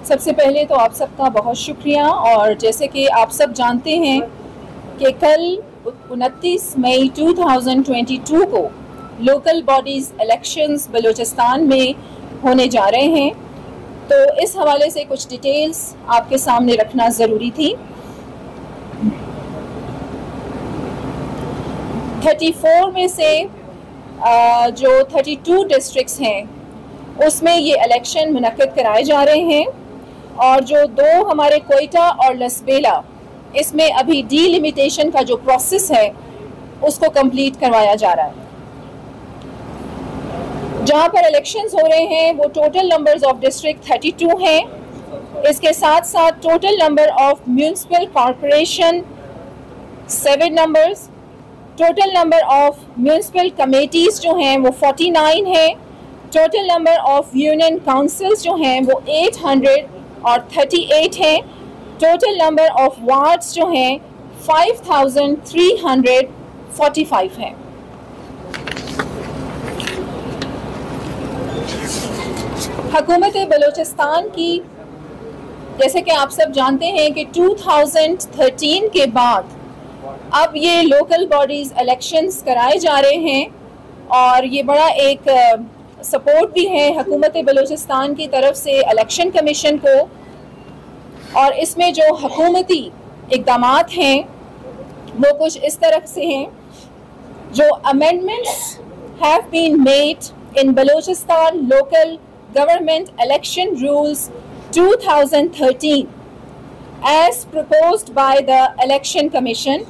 सबसे पहले तो आप सबका बहुत शुक्रिया। और जैसे कि आप सब जानते हैं कि कल 29 मई 2022 को लोकल बॉडीज़ इलेक्शंस बलूचिस्तान में होने जा रहे हैं, तो इस हवाले से कुछ डिटेल्स आपके सामने रखना ज़रूरी थी। 34 में से जो 32 डिस्ट्रिक्ट्स हैं उसमें ये इलेक्शन मुनक्किद कराए जा रहे हैं, और जो दो हमारे कोयटा और लसबेला, इसमें अभी डीलिमिटेशन का जो प्रोसेस है उसको कंप्लीट करवाया जा रहा है। जहाँ पर इलेक्शंस हो रहे हैं वो टोटल नंबर्स ऑफ डिस्ट्रिक्ट 32 हैं। इसके साथ साथ total number of municipal corporation 7 numbers, total number of municipal committees जो हैं वो 49 हैं, total number of union councils जो हैं वो 838 हैं, टोटल नंबर ऑफ वार्ड्स जो हैं 5345 हैं। हुकूमत बलूचिस्तान की, जैसे कि आप सब जानते हैं कि 2013 के बाद अब ये लोकल बॉडीज़ इलेक्शंस कराए जा रहे हैं, और ये बड़ा एक सपोर्ट भी है हुकूमत बलूचिस्तान की तरफ से इलेक्शन कमीशन को। और इसमें जो हुकूमती इक़दामात हैं वो कुछ इस तरह से हैं। जो amendments have been made in Balochistan local government election rules 2013 as proposed by the election commission,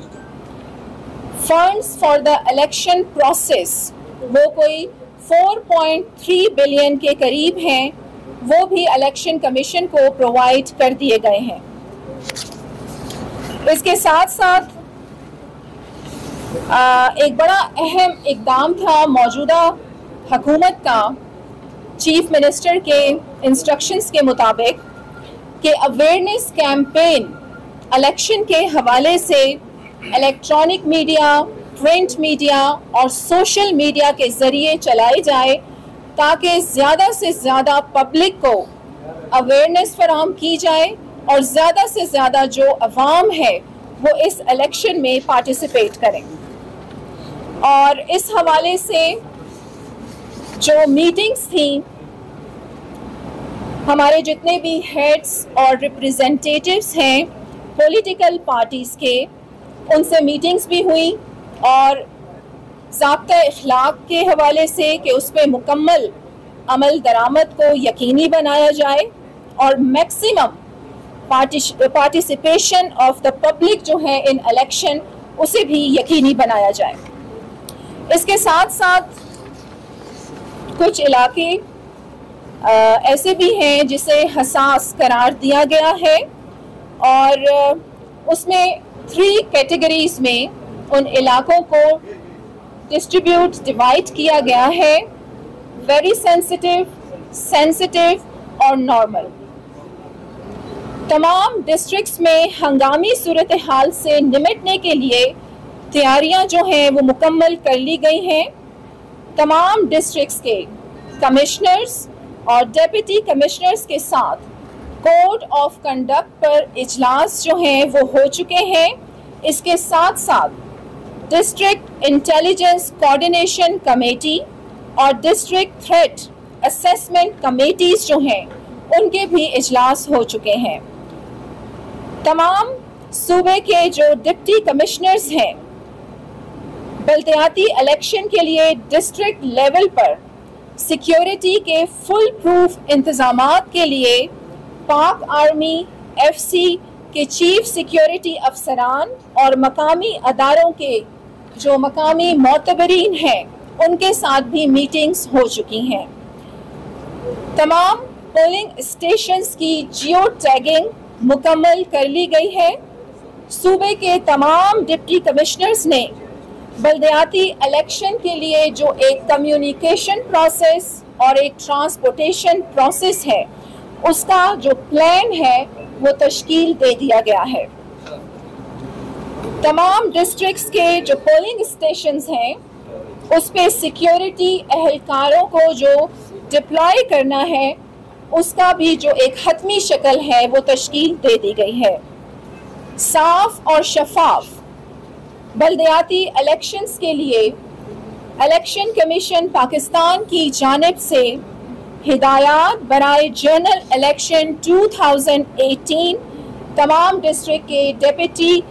funds for the election process वो कोई 4.3 बिलियन के करीब हैं, वो भी इलेक्शन कमीशन को प्रोवाइड कर दिए गए हैं। इसके साथ साथ एक बड़ा अहम इक़दाम था मौजूदा हुकूमत का, चीफ मिनिस्टर के इंस्ट्रक्शंस के मुताबिक, कि अवेयरनेस कैंपेन इलेक्शन के हवाले से इलेक्ट्रॉनिक मीडिया, प्रिंट मीडिया और सोशल मीडिया के ज़रिए चलाई जाए, ताकि ज़्यादा से ज़्यादा पब्लिक को अवेयरनेस फराहम की जाए और ज़्यादा से ज़्यादा जो अवाम है वो इस इलेक्शन में पार्टिसिपेट करें। और इस हवाले से जो मीटिंग्स थी, हमारे जितने भी हेड्स और रिप्रेजेंटेटिव्स हैं पॉलिटिकल पार्टीज़ के, उनसे मीटिंग्स भी हुई, और ज़ाब्ता इखलाक के हवाले से कि उस पर मुकम्मल अमल दरामद को यकीनी बनाया जाए और maximum participation of the public जो है इन इलेक्शन, उसे भी यकीनी बनाया जाए। इसके साथ साथ कुछ इलाके ऐसे भी हैं जिसे हसास करार दिया गया है, और उसमें 3 कैटेगरीज़ में उन इलाकों को डिवाइड किया गया है: वेरी सेंसिटिव, सेंसिटिव और नॉर्मल। तमाम डिस्ट्रिक्ट्स में हंगामी सूरत हाल से निपटने के लिए तैयारियां जो हैं वो मुकम्मल कर ली गई हैं। तमाम डिस्ट्रिक्ट्स के कमिश्नर्स और डिप्टी कमिश्नर्स के साथ कोड ऑफ कंडक्ट पर इजलास जो हैं वो हो चुके हैं। इसके साथ साथ डिस्ट्रिक्ट इंटेलिजेंस कोऑर्डिनेशन कमेटी और डिस्ट्रिक्ट थ्रेट असेसमेंट कमेटीज़ जो हैं उनके भी इजलास हो चुके हैं। तमाम सूबे के जो डिप्टी कमिश्नर्स हैं बल्दियाती इलेक्शन के लिए डिस्ट्रिक्ट लेवल पर सिक्योरिटी के फुल प्रूफ इंतज़ामात के लिए पाक आर्मी FC के चीफ सिक्योरिटी अफसरान और मकामी अदारों के जो मकामी मोतबरीन हैं उनके साथ भी मीटिंग्स हो चुकी हैं। तमाम पोलिंग स्टेशंस की जियो टैगिंग मुकम्मल कर ली गई है। सूबे के तमाम डिप्टी कमिश्नर्स ने बल्दियाती इलेक्शन के लिए जो एक कम्युनिकेशन प्रोसेस और एक ट्रांसपोर्टेशन प्रोसेस है, उसका जो प्लान है वो तश्कील दे दिया गया है। तमाम डिस्ट्रिक्ट्स के जो पोलिंग स्टेशंस हैं उस पे सिक्योरिटी एहलकारों को जो डिप्लॉय करना है उसका भी जो एक हतमी शक्ल है वो तश्कील दे दी गई है। साफ और शफाफ बल्दियाती इलेक्शंस के लिए इलेक्शन कमीशन पाकिस्तान की जानिब से हिदायत बराए जनरल इलेक्शन 2018 तमाम डिस्ट्रिक्ट के डिप्टी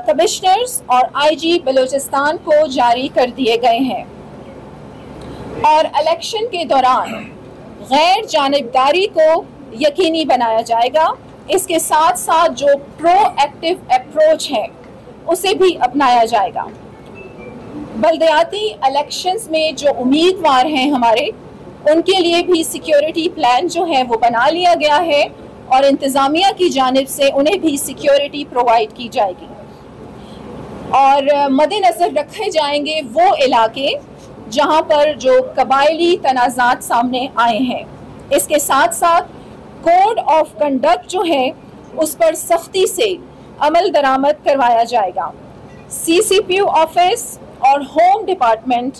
कमिश्नर्स और आईजी बलूचिस्तान को जारी कर दिए गए हैं और इलेक्शन के दौरान गैर जानिबदारी को यकीनी बनाया जाएगा। इसके साथ साथ जो प्रोएक्टिव अप्रोच है उसे भी अपनाया जाएगा। बल्दियाती इलेक्शंस में जो उम्मीदवार हैं हमारे, उनके लिए भी सिक्योरिटी प्लान जो है वो बना लिया गया है और इंतज़ामिया की जानिब से उन्हें भी सिक्योरिटी प्रोवाइड की जाएगी और मद्देनज़र रखे जाएंगे वो इलाके जहां पर जो कबायली तनाज़ात सामने आए हैं। इसके साथ साथ कोड ऑफ कंडक्ट जो है उस पर सख्ती से अमल दरामद करवाया जाएगा। CCPU ऑफिस और होम डिपार्टमेंट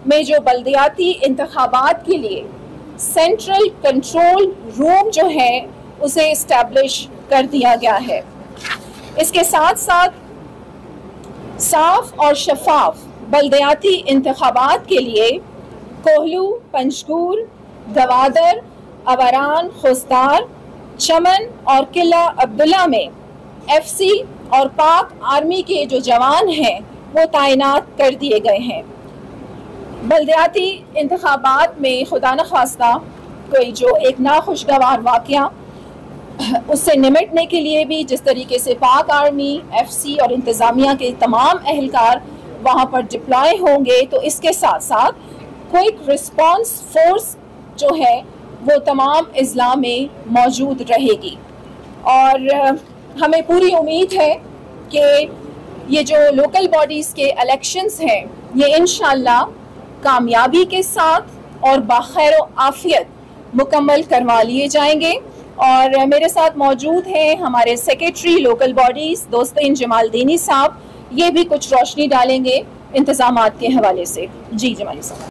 में जो बल्दियाती इंतखाबात के लिए सेंट्रल कंट्रोल रूम जो है उसे इस्टेब्लिश कर दिया गया है। इसके साथ साथ साफ और शफाफ बल्दियाती इंतखाबात के लिए कोहलू, पंजगूर, गवादर, अवरान, खुसदार, चमन और किला अब्दुल्ला में FC और पाक आर्मी के जो जवान हैं वो तैनात कर दिए गए हैं। बल्दियाती इंतखाबात में खुदा न खास्ता कोई जो एक नाखुशगवार वाक़या उससे निमटने के लिए भी जिस तरीके से पाक आर्मी, FC और इंतज़ामिया के तमाम अहलकार वहाँ पर डिप्लॉय होंगे, तो इसके साथ साथ क्विक रिस्पांस फोर्स जो है वो तमाम अज़ला में मौजूद रहेगी और हमें पूरी उम्मीद है कि ये जो लोकल बॉडीज़ के इलेक्शंस हैं ये इंशाअल्लाह कामयाबी के साथ और बाखैर आफियत मुकम्मल करवा लिए जाएंगे। और मेरे साथ मौजूद हैं हमारे सेक्रेटरी लोकल बॉडीज़ दोस्तीन जमालदीनी साहब, ये भी कुछ रोशनी डालेंगे इंतज़ामात के हवाले से। जी जमाली साहब।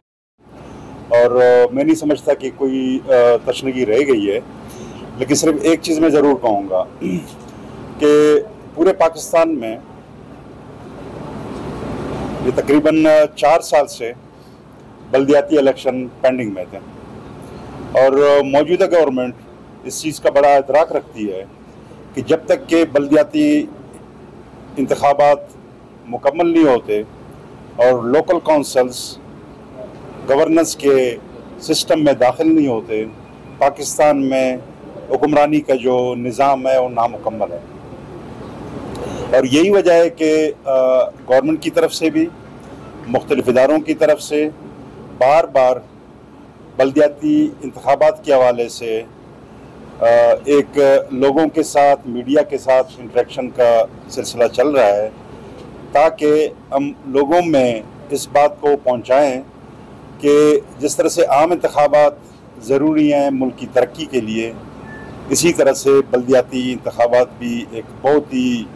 और मैं नहीं समझता कि कोई तशनगी रह गई है, लेकिन सिर्फ एक चीज़ मैं ज़रूर कहूँगा कि पूरे पाकिस्तान में ये तकरीबन 4 साल से बल्दियाती इलेक्शन पेंडिंग में थे और मौजूदा गवर्नमेंट इस चीज़ का बड़ा इदराक रखती है कि जब तक के बल्दियाती इंतखाबात मुकम्मल नहीं होते और लोकल काउंसिल्स गवर्नेंस के सिस्टम में दाखिल नहीं होते, पाकिस्तान में हुक्मरानी का जो निज़ाम है वो नामुकम्मल है। और यही वजह है कि गवर्नमेंट की तरफ से भी मुख्तलिफ इदारों की तरफ से बार बार बल्दियाती इंतखाबात के हवाले से एक लोगों के साथ, मीडिया के साथ इंटरेक्शन का सिलसिला चल रहा है ताकि हम लोगों में इस बात को पहुंचाएं कि जिस तरह से आम इंतखाबात ज़रूरी हैं मुल्क की तरक्की के लिए, इसी तरह से बल्दियाती इंतखाबात भी एक बहुत ही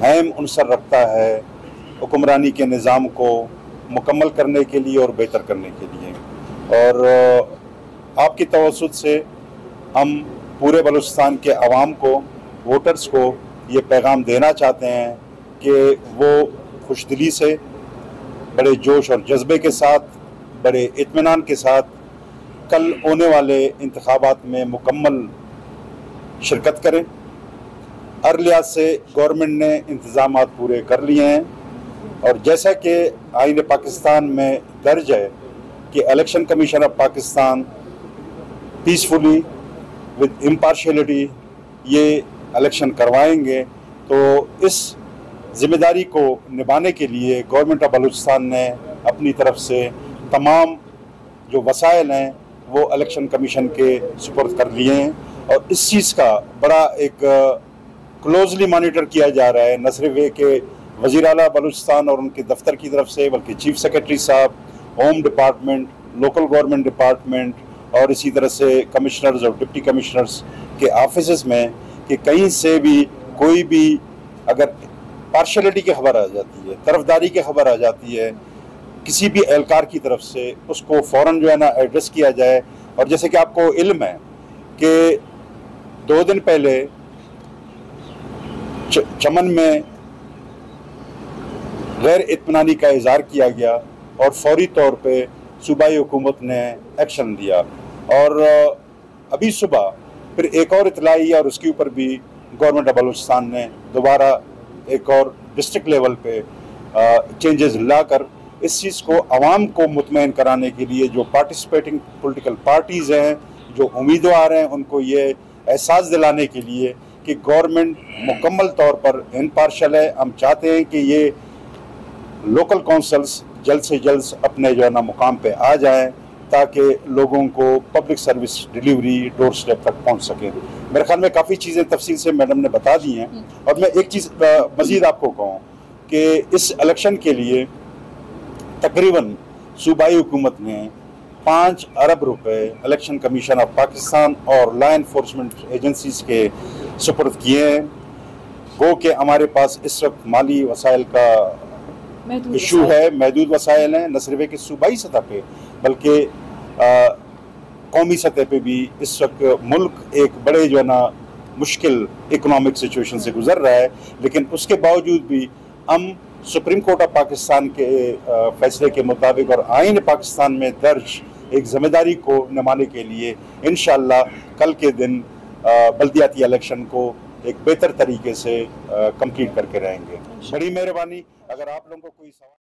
अहम उनसर रखता है हुक्मरानी के निज़ाम को मुकम्मल करने के लिए और बेहतर करने के लिए। और आपकी तवज्जुह से हम पूरे बलूचिस्तान के अवाम को, वोटर्स को ये पैगाम देना चाहते हैं कि वो खुशदिली से, बड़े जोश और जज्बे के साथ, बड़े इत्मीनान के साथ कल होने वाले इंतखाबात में मुकम्मल शिरकत करें। हर लिहाज से गवर्नमेंट ने इंतज़ामात पूरे कर लिए हैं और जैसा कि आईन पाकिस्तान में दर्ज है कि election commission of Pakistan peacefully with impartiality ये इलेक्शन करवाएंगे, तो इस ज़िम्मेदारी को निभाने के लिए गवर्नमेंट ऑफ बलूचिस्तान ने अपनी तरफ से तमाम जो वसाइल हैं वो इलेक्शन कमीशन के सुपुर्द कर लिए हैं और इस चीज़ का बड़ा एक क्लोजली मॉनिटर किया जा रहा है, न सिर्फ ये कि वज़ीर आला बलूचिस्तान और उनके दफ्तर की तरफ से, बल्कि चीफ सेक्रेटरी साहब, home department, local government department और इसी तरह से कमिश्नर्स और डिप्टी कमिश्नर्स के ऑफिस में कि कहीं से भी कोई भी अगर पार्शलिटी की खबर आ जाती है, तरफदारी की खबर आ जाती है किसी भी एहलकार की तरफ से, उसको फ़ौरन जो है ना एड्रेस किया जाए और जैसे कि आपको इल्म है कि 2 दिन पहले चमन में गैर इत्मीनानी का इजहार किया गया और फौरी तौर पे सूबाई हुकूमत ने एक्शन लिया, और अभी सुबह फिर एक और इतला आई और उसके ऊपर भी गवर्नमेंट ऑफ बलूचिस्तान ने दोबारा एक और डिस्ट्रिक्ट लेवल पे चेंजेस लाकर इस चीज़ को आवाम को मुतमईन कराने के लिए जो पार्टिसिपेटिंग पॉलिटिकल पार्टीज़ हैं, जो उम्मीदवार हैं, उनको ये एहसास दिलाने के लिए कि गवर्नमेंट मुकम्मल तौर पर इम्पार्शल है। हम चाहते हैं कि ये लोकल काउंसिल्स जल्द से जल्द अपने जो है ना मुकाम पे आ जाएं ताकि लोगों को public service delivery door step तक पहुंच सके। मेरे ख्याल में काफ़ी चीज़ें तफसील से मैडम ने बता दी हैं, और मैं एक चीज़ मज़ीद आपको कहूँ कि इस इलेक्शन के लिए तकरीबन सूबाई हुकूमत ने 5 अरब रुपए इलेक्शन कमीशन ऑफ पाकिस्तान और लॉ एनफोर्समेंट एजेंसीज के सुपुर्द किए हैं। गो कि हमारे पास इस वक्त माली वसाइल का इशू है, महदूद वसाइल हैं, न सिर्फ कि सूबाई सतह पे बल्कि कौमी सतह पे भी इस वक्त मुल्क एक बड़े जो है ना मुश्किल इकोनॉमिक सिचुएशन से गुजर रहा है। लेकिन उसके बावजूद भी हम सुप्रीम कोर्ट ऑफ पाकिस्तान के फैसले के मुताबिक और आईन पाकिस्तान में दर्ज एक जिम्मेदारी को निभाने के लिए इंशाअल्लाह कल के दिन बल्दियाती इलेक्शन को एक बेहतर तरीके से कंप्लीट करके रहेंगे। बड़ी मेहरबानी। अगर आप लोगों को कोई सवाल